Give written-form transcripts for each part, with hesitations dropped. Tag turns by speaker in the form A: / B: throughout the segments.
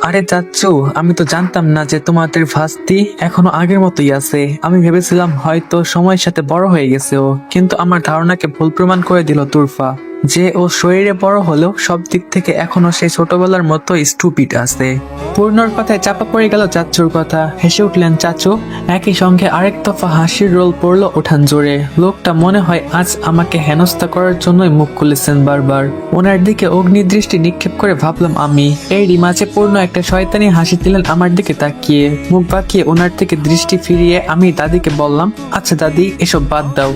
A: আরে চাচ্চু, আমি তো জানতাম না যে তোমাদের ভাস্তি এখনো আগের মতোই আছে। আমি ভেবেছিলাম হয়তো সময়ের সাথে বড় হয়ে গেছে ও, কিন্তু আমার ধারণাকে ভুল প্রমাণ করে দিল তুরফা। যে ও শরীরে বড় হলেও সব দিক থেকে এখনো সেই ছোটবেলার মতো স্টুপিড আছে। পূর্ণর কথায় চাপা পড়ে গেল চাচ্চুর কথা। হেসে উঠলেন চাচু। একই সঙ্গে আরেক দফা হাসির রোল পড়লো উঠান জোরে। লোকটা মনে হয় আজ আমাকে হেনস্থা করার জন্যই মুখ খুলেছেন বারবার। ওনার দিকে অগ্নিদৃষ্টি নিক্ষেপ করে ভাবলাম আমি। এরই মাঝে পূর্ণ একটা শয়তানি হাসি দিলেন আমার দিকে তাকিয়ে। মুখ বাঁকিয়ে ওনার থেকে দৃষ্টি ফিরিয়ে আমি দাদিকে বললাম, আচ্ছা দাদি, এসব বাদ দাও।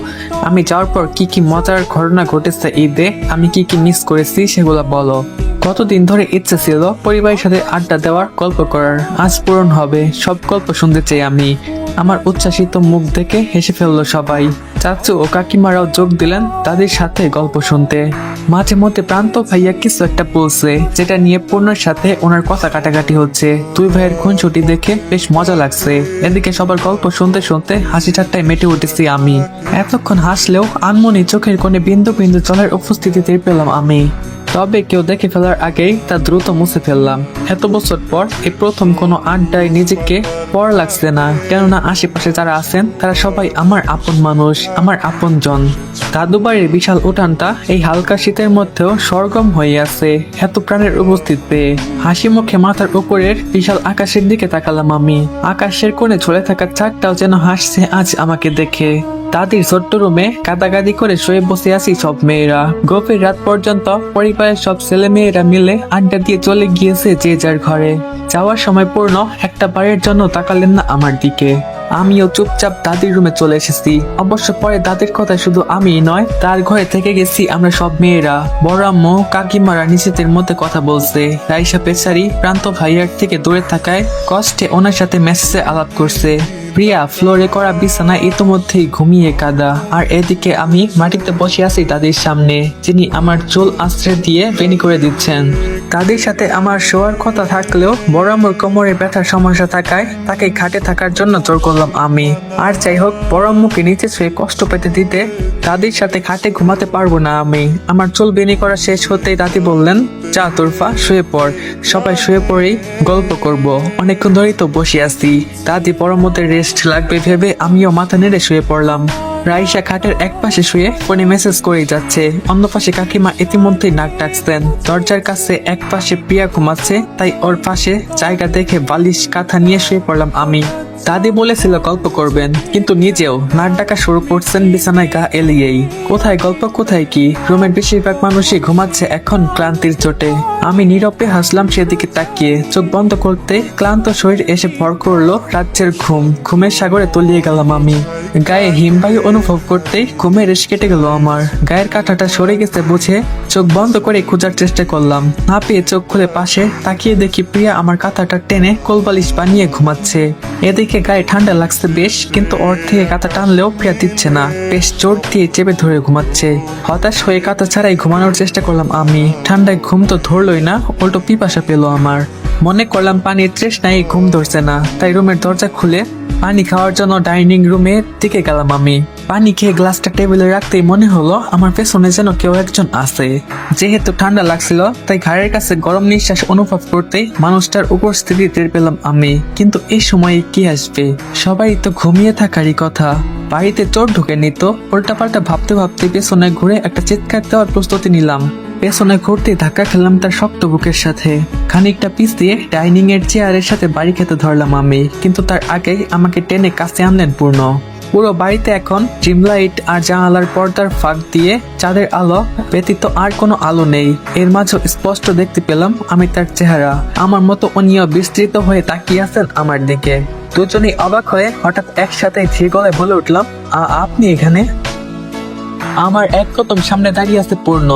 A: আমি যাওয়ার পর কি কি মজার ঘটনা ঘটেছে ঈদে, আমি কি কি মিস করেছি সেগুলো বলো। কতদিন ধরে ইচ্ছে ছিল পরিবারের সাথে আড্ডা দেওয়ার, গল্প করার। আজ পূরণ হবে। সব গল্প শুনতে চাই আমি। আমার উচ্ছ্বাসিত মুখ দেখে হেসে ফেললো সবাই। চাচু ও কাকিমারাও যোগ দিলেন দাদির সাথে গল্প শুনতে। মাঝে মধ্যে প্রান্ত ভাইয়া কিছু একটা বলছে, যেটা নিয়ে পূর্ণের সাথে ওনার কথা কাটাকাটি হচ্ছে। দুই ভাইয়ের খুনসুটি দেখে বেশ মজা লাগছে। এদিকে সবার গল্প শুনতে শুনতে হাসি ঠাট্টায় মেতে উঠেছি আমি। এতক্ষণ হাসলেও আনমনি চোখের কোণে বিন্দু বিন্দু জলের উপস্থিতি টের পেলাম আমি। তবে কেউ দেখে ফেলার আগেই তা দ্রুত মুছে ফেললাম। এত বছর পর এই প্রথম কোনো আড্ডায় নিজেকে পর লাগছে না, কেননা আশেপাশে যারা আছেন তারা সবাই আমার আপন মানুষ, আমার আপন জন। দাদু বাড়ির বিশাল উঠানটা এই হালকা শীতের মধ্যেও সরগম হয়ে আছে এত প্রাণের উপস্থিত পেয়ে। হাসি মুখে মাথার উপরের বিশাল আকাশের দিকে তাকালাম আমি। আকাশের কোণে ঝুলে থাকা চাঁদটাও যেন হাসছে আজ আমাকে দেখে। দাদির ছোট্ট রুমে কাদাকাদি করে শুয়ে বসে আছি সব মেয়েরা। গভীর রাত পর্যন্ত পরিবারের সব ছেলে মেয়েরা মিলে আড্ডা দিয়ে চলে গিয়েছে যে যার ঘরে। যাওয়ার সময় পূর্ণ একটা বারের জন্য তাকালেন না আমার দিকে। আমিও চুপচাপ দাদির রুমে চলে এসেছি। অবশ্য পরে দাদির কথা শুধু আমি নয়, তার ঘরে থেকে গেছি আমরা সব মেয়েরা। বড় আম্মু কাকিমারা নিজেদের মধ্যে কথা বলছে। রাইসা পেছারি প্রান্ত ভাইয়ার থেকে দূরে থাকায় কষ্টে ওনার সাথে মেসেজে আলাপ করছে। প্রিয়া ফ্লোরে করা বিছানায় ইতোমধ্যেই ঘুমিয়ে কাদা। আর এদিকে আমি মাটিতে বসে আছি দাদির সামনে, যিনি আমার চুল আশ্রয় দিয়ে বেনি করে দিচ্ছেন। দাদির সাথে আমার শোয়ার কথা থাকলেও বড় আম্মুর কোমরে ব্যথার সমস্যা থাকায় তাকে খাটে থাকার জন্য জোর করলাম আমি। আর যাই হোক, বড় আম্মুকে নিচে শুয়ে কষ্ট পেতে দিতে দাদির সাথে খাটে ঘুমাতে পারবো না আমি। আমার চুল বেনি করা শেষ হতেই দাদি বললেন, যা তোরফা, শুয়ে পড়। সবাই শুয়ে পড়েই গল্প করব। অনেকক্ষণ ধরেই তো বসে আছি। দাদি বড় মতো রেস্ট লাগবে ভেবে আমিও মাথা নেড়ে শুয়ে পড়লাম। রাইসা খাটের এক পাশে শুয়ে ফোনে মেসেজ করেই যাচ্ছে, অন্য পাশে কাকিমা ইতিমধ্যেই নাক ডাকছেন। দরজার কাছে এক পাশে প্রিয়া ঘুমাচ্ছে, তাই ওর পাশে জায়গা দেখে বালিশ কাঁথা নিয়ে শুয়ে পড়লাম আমি। দাদি বলেছিল গল্প করবেন, কিন্তু নিজেও নাক ডাকা শুরু করছেন বিছানায় গা এলিয়েই। কোথায় গল্প, কোথায় কি। রুমের বেশিরভাগ মানুষই ঘুমাচ্ছে এখন ক্লান্তির চোটে। আমি নীরবে হাসলাম সেদিকে তাকিয়ে। চোখ বন্ধ করতে ক্লান্ত শরীর এসে ভর করলো রাজ্যের ঘুম। ঘুমের সাগরে তলিয়ে গেলাম আমি। গায়ে হিমবায়ু অনুভব করতেই ঘুমের রেশ কেটে গেল আমার। গায়ের কাঁটাটা সরে গেছে বুঝে চোখ বন্ধ করে খোঁজার চেষ্টা করলাম। না পেয়ে চোখ খুলে পাশে তাকিয়ে দেখি প্রিয়া আমার কাঁথাটা টেনে কোলবালিশ বানিয়ে ঘুমাচ্ছে। এদিকে গায়ে ঠান্ডা লাগছে বেশ, কিন্তু ওর থেকে কাঁথা টানলেও প্রিয়া দিচ্ছে না। বেশ জোর দিয়ে চেপে ধরে ঘুমাচ্ছে। হতাশ হয়ে কাঁথা ছাড়াই ঘুমানোর চেষ্টা করলাম আমি। ঠান্ডায় ঘুম তো ধরলই না, উল্টো পিপাসা পেল আমার। মনে করলাম পানির তৃষ্ণায় ঘুম ধরছে না, তাই রুমের দরজা খুলে পানি খাওয়ার জন্য ডাইনিং রুমের দিকে গেলাম আমি। পানি খেয়ে গ্লাসটা টেবিলে রাখতেই মনে হলো আমার পেছনে যেন কেউ একজন আছে। যেহেতু ঠান্ডা লাগছিল, তাই ঘাড়ের কাছে গরম নিঃশ্বাস অনুভব করতেই মানুষটার উপস্থিতি টের পেলাম আমি। কিন্তু এই সময়ে কি আসবে? সবাই তো ঘুমিয়ে থাকারই কথা। বাড়িতে চোর ঢুকে নিত। উল্টাপাল্টা ভাবতে ভাবতে পেছনে ঘুরে একটা চিৎকার দেওয়ার প্রস্তুতি নিলাম। পেছনে ঘুরতে ধাক্কা খেলাম তার শক্ত বুকের সাথে। খানিকটা পিছ দিয়ে ডাইনিং এর চেয়ারের সাথে বাড়ি খেতে ধরলাম আমি, কিন্তু তার আগেই আমাকে টেনে কাছে আনলেন পূর্ণ। পুরো বাড়িতে এখন ড্রিম লাইট আর জানালার পর্দার ফাঁক দিয়ে চাঁদের আলো ব্যতীত আর কোনো আলো নেই। এর মাঝে স্পষ্ট দেখতে পেলাম আমি তার চেহারা। আমার মতো উনিও বিস্তৃত হয়ে তাকিয়ে আছেন আমার দিকে। দুজনেই অবাক হয়ে হঠাৎ একসাথে ধীর গলায় বলে উঠলাম, আপনি এখানে? আমার এক কদম সামনে দাঁড়িয়ে আছে পূর্ণ।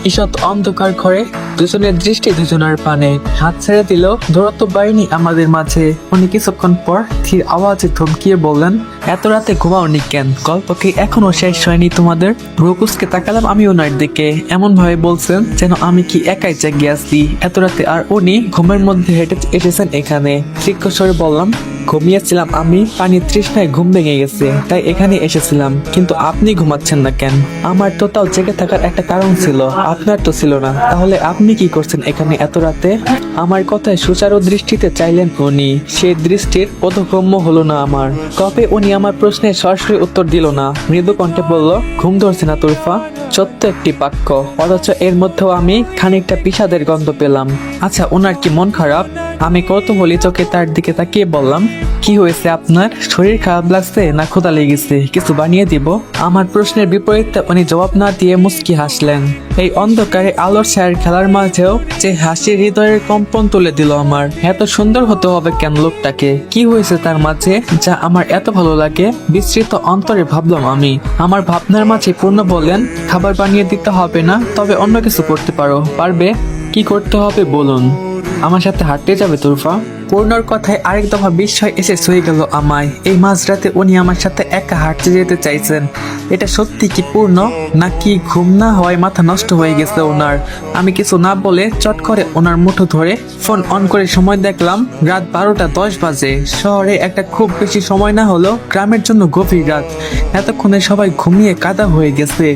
A: ঈষৎ অন্ধকার ঘরে দুজনের দৃষ্টি দুজনের পানে। হাত ছেড়ে দিল, দূরত্ব বাড়িনি আমাদের মাঝে। উনি কিছুক্ষণ পর ধীর আওয়াজে ধমকিয়ে বললেন, এত রাতে ঘুমাওনি কেন? গল্প কি এখনো শেষ হয়নি তোমাদের? রকুসকে তাকালাম আমি ওনার দিকে, এমন ভাবে বলছেন যেন আমি কি একাই জেগে আছি এত রাতে, আর উনি ঘুমের মধ্যে হেঁটে এসেছেন এখানে। তীক্ষ্ণ বললাম, ঘুমিয়েছিলাম আমি, পানির তৃষ্ণায় ঘুম ভেঙে গেছে তাই এখানে এসেছিলাম। কিন্তু আপনি ঘুমাচ্ছেন না কেন? আমার তো তাও জেগে থাকার একটা কারণ ছিল, আপনার তো ছিল না। তাহলে আপনি কি করছেন এখানে এত রাতে? আমার কথায় সুচারু দৃষ্টিতে চাইলেন উনি, সেই দৃষ্টির বোধগম্য হলো না আমার। তবে উনি আমার প্রশ্নের সরাসরি উত্তর দিল না, মৃদু কণ্ঠে বলল, ঘুম ধরছে না তুরফা? সত্য একটি বাক্য, অথচ এর মধ্যেও আমি খানিকটা বিষাদের গন্ধ পেলাম। আচ্ছা, ওনার কি মন খারাপ? আমি কৌতূহলী চোখে তার দিকে তাকিয়ে বললাম, কি হয়েছে আপনার? শরীর খারাপ লাগছে না ক্ষুধা লেগেছে? কিছু বানিয়ে দিব? আমার প্রশ্নের বিপরীতে উনি জবাব না দিয়ে মুচকি হাসলেন। এই অন্ধকারে আলোর ছায়ার খেলার মাঝেও যে হাসি হৃদয়ের কম্পন তুলে দিল আমার। এত সুন্দর হতে হবে কেন লোকটাকে? কি হয়েছে তার মাঝে যা আমার এত ভালো লাগে? বিস্তৃত অন্তরে ভাবলাম আমি। আমার ভাবনার মাঝে পূর্ণ বললেন, খাবার বানিয়ে দিতে হবে না, তবে অন্য কিছু করতে পারো। পারবে? কি করতে হবে বলুন? আমার সাথে হাঁটতে যাবে তুরফা? পূর্ণর কথায় আরেক দফা বিস্ময় এসে ছুঁয়ে গেল আমায়। এই মাঝরাতে উনি আমার সাথে একা হাঁটতে যেতে চাইছেন, এটা সত্যি কি পূর্ণ? নাকি ঘুম না হয় মাথা নষ্ট হয়ে গেছে ওনার? আমি কিছু না বলে চট করে ওনার মুঠো ধরে ফোন অন করে সময় দেখলাম রাত 12:10 বাজে। শহরে একটা খুব বেশি সময় না হলো গ্রামের জন্য গভীর রাত। এতক্ষণে সবাই ঘুমিয়ে কাদা হয়ে গেছে।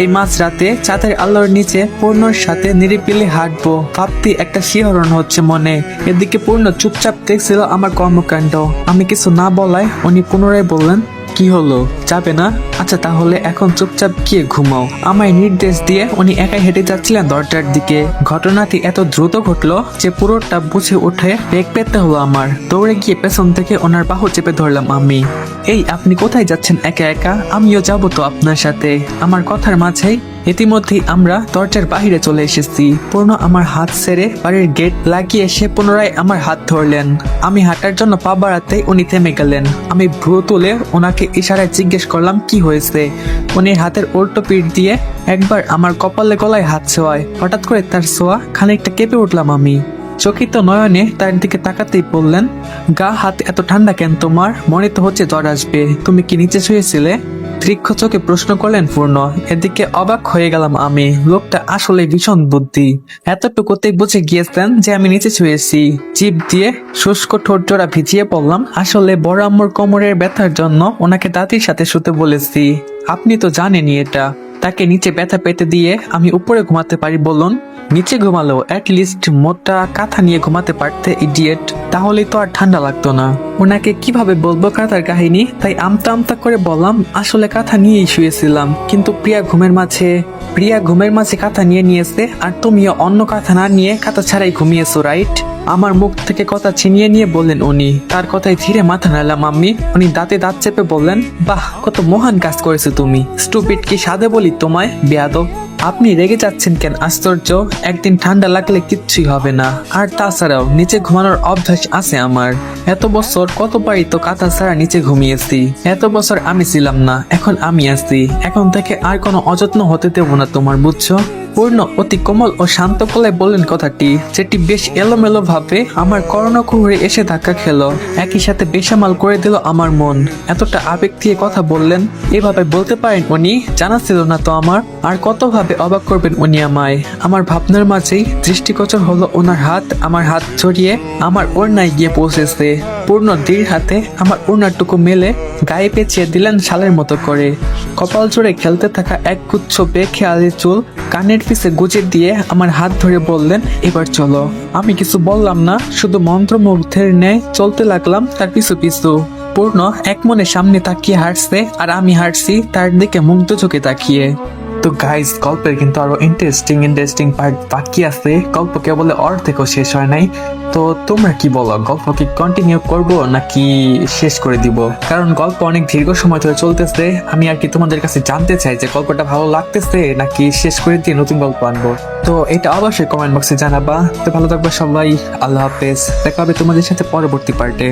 A: এই মাঝরাতে চাঁদের আলোর নিচে পূর্ণর সাথে নিরিবিলি হাঁটবো ভাবতে একটা শিহরণ হচ্ছে মনে। এদিকে পূর্ণ চুপচাপ দেখছিল আমার কর্মকাণ্ড। আমি কিছু না বলায় উনি পুনরায় বললেন, কি হলো, যাবে না? আচ্ছা তাহলে এখন চুপচাপ গিয়ে ঘুমাও। আমায় নির্দেশ দিয়ে উনি একাই হেঁটে যাচ্ছিলেন দরজার দিকে। ঘটনাটি এত দ্রুত ঘটলো যে পুরোটা বুঝে উঠে বেগ পেতে হলো আমার। দৌড়ে গিয়ে পেছন থেকে ওনার বাহু চেপে ধরলাম আমি। এই, আপনি কোথায় যাচ্ছেন একা একা? আমিও যাবো তো আপনার সাথে। আমার কথার মাঝেই ইতিমধ্যেই আমরা দরজার বাহিরে চলে এসেছি। পূর্ণ আমার হাত ছেড়ে বাড়ির গেট লাগিয়ে সে পুনরায় আমার হাত ধরলেন। আমি হাঁটার জন্য পা বাড়াতেই উনি থেমে গেলেন। আমি ভ্রু তুলে ওনাকে ইশারায় জিজ্ঞেস করলাম, কি হয়েছে? উনি হাতের উল্টো পিঠ দিয়ে একবার আমার কপালে গলায় হাত ছোঁয়ায়। হঠাৎ করে তার ছোঁয়া খানিকটা কেঁপে উঠলাম আমি। চকিত নয়নে তার দিকে তাকাতেই বললেন, গা হাত এত ঠান্ডা কেন তোমার? মনে তো হচ্ছে জ্বর আসবে। তুমি কি নিচে শুয়েছিলে? তীক্ষ্ণ চোখে প্রশ্ন করলেন পূর্ণ। এদিকে অবাক হয়ে গেলাম আমি। লোকটা আসলে ভীষণ বুদ্ধি। এতটুকুতেই বুঝে গিয়েছেন যে আমি নিচে শুয়েছি। জিভ দিয়ে শুষ্ক ঠোঁট জোড়া ভিজিয়ে পড়লাম, আসলে বড় আম্মুর কোমরের ব্যথার জন্য ওনাকে দাদির সাথে শুতে বলেছি। আপনি তো জানেনই এটা। তাকে নিচে ব্যথা পেতে দিয়ে আমি উপরে ঘুমাতে পারি বলুন? নিচে ঘুমালো অ্যাটলিস্ট মোটা কাঁথা নিয়ে ঘুমাতে পারতে ইডিয়েট। তাহলে তো আর ঠান্ডা লাগতো না। ওনাকে কিভাবে বলবো কাঁথার কাহিনী, তাই আমতা আমতা করে বললাম, আসলে কাঁথা নিয়েই শুয়েছিলাম, কিন্তু প্রিয়া ঘুমের মাঝে কাঁথা নিয়ে নিয়েছে, আর তুমিও অন্য কাঁথা না নিয়ে কাঁথা ছাড়াই ঘুমিয়েছো, রাইট? আমার মুখ থেকে কথা ছিনিয়ে নিয়ে বললেন উনি। তার কথায় ধীরে মাথা নাড়লাম আমি। উনি দাঁতে দাঁত চেপে বললেন, বাহ, কত মহান কাজ করেছো তুমি। স্টুপিড কি সাধে বলি তোমায়, বেয়াদব। আপনি রেগে যাচ্ছেন কেন? আশ্চর্য, একদিন ঠান্ডা লাগলে কিচ্ছুই হবে না। আর তাছাড়াও নিচে ঘুমানোর অভ্যাস আছে আমার। এত বছর কতবারই তো কাঁথা ছাড়া নিচে ঘুমিয়েছি। এত বছর আমি ছিলাম না, এখন আমি আছি। এখন থেকে আর কোনো অযত্ন হতে দেবো না তোমার, বুঝছো? পূর্ণ অতি কোমল ও শান্ত গলায় বললেন কথাটি, যেটি বেশ এলোমেলো ভাবে আমার কর্ণকুহরে এসে ধাক্কা খেলো। একই সাথে বেসামাল করে দিল আমার মন। এতটা আবেগ দিয়ে কথা বললেন, এভাবে বলতে পারেন উনি? জানা ছিল না তো আমার। আর কত ভাবে অবাক করবেন উনি আমায়। আমার ভাবনার মাঝেই দৃষ্টিগোচর হলো ওনার হাত আমার হাত ছড়িয়ে আমার ওড়নায় গিয়ে পৌঁছেছে। পূর্ণ দৃঢ় হাতে আমার ওড়নাটুকু মেলে গায়ে পেঁচিয়ে দিলেন শালের মতো করে। কপাল জোরে খেলতে থাকা এক গুচ্ছ বেখেয়ালি চুল কানের পিছে গুজে দিয়ে আমার হাত ধরে বললেন, এবার চলো। আমি কিছু বললাম না, শুধু মন্ত্রমুগ্ধের ন্যায় চলতে লাগলাম তার পিছু পিছু। পূর্ণ এক মনে সামনে তাকিয়ে হাঁটছে, আর আমি হাঁটছি তার দিকে মুগ্ধ চোখে তাকিয়ে। তো গাইজ, গল্পের কিন্তু আরো ইন্টারেস্টিং পার্ট বাকি আছে। গল্প কেবল অর্ধেকও শেষ হয় নাই। তো তোমরা কি বলো, গল্প কি কন্টিনিউ করব নাকি শেষ করে দিব? কারণ গল্প অনেক দীর্ঘ সময় ধরে চলতেছে। আমি আর কি তোমাদের কাছে জানতে চাই যে গল্পটা ভালো লাগতেছে নাকি শেষ করে দিয়ে নতুন গল্প আনবো। তো এটা অবশ্যই কমেন্ট বক্সে জানাবা। তো ভালো থাকবে সবাই, আল্লাহ হাফেজ। দেখা হবে তোমাদের সাথে পরবর্তী পার্টে।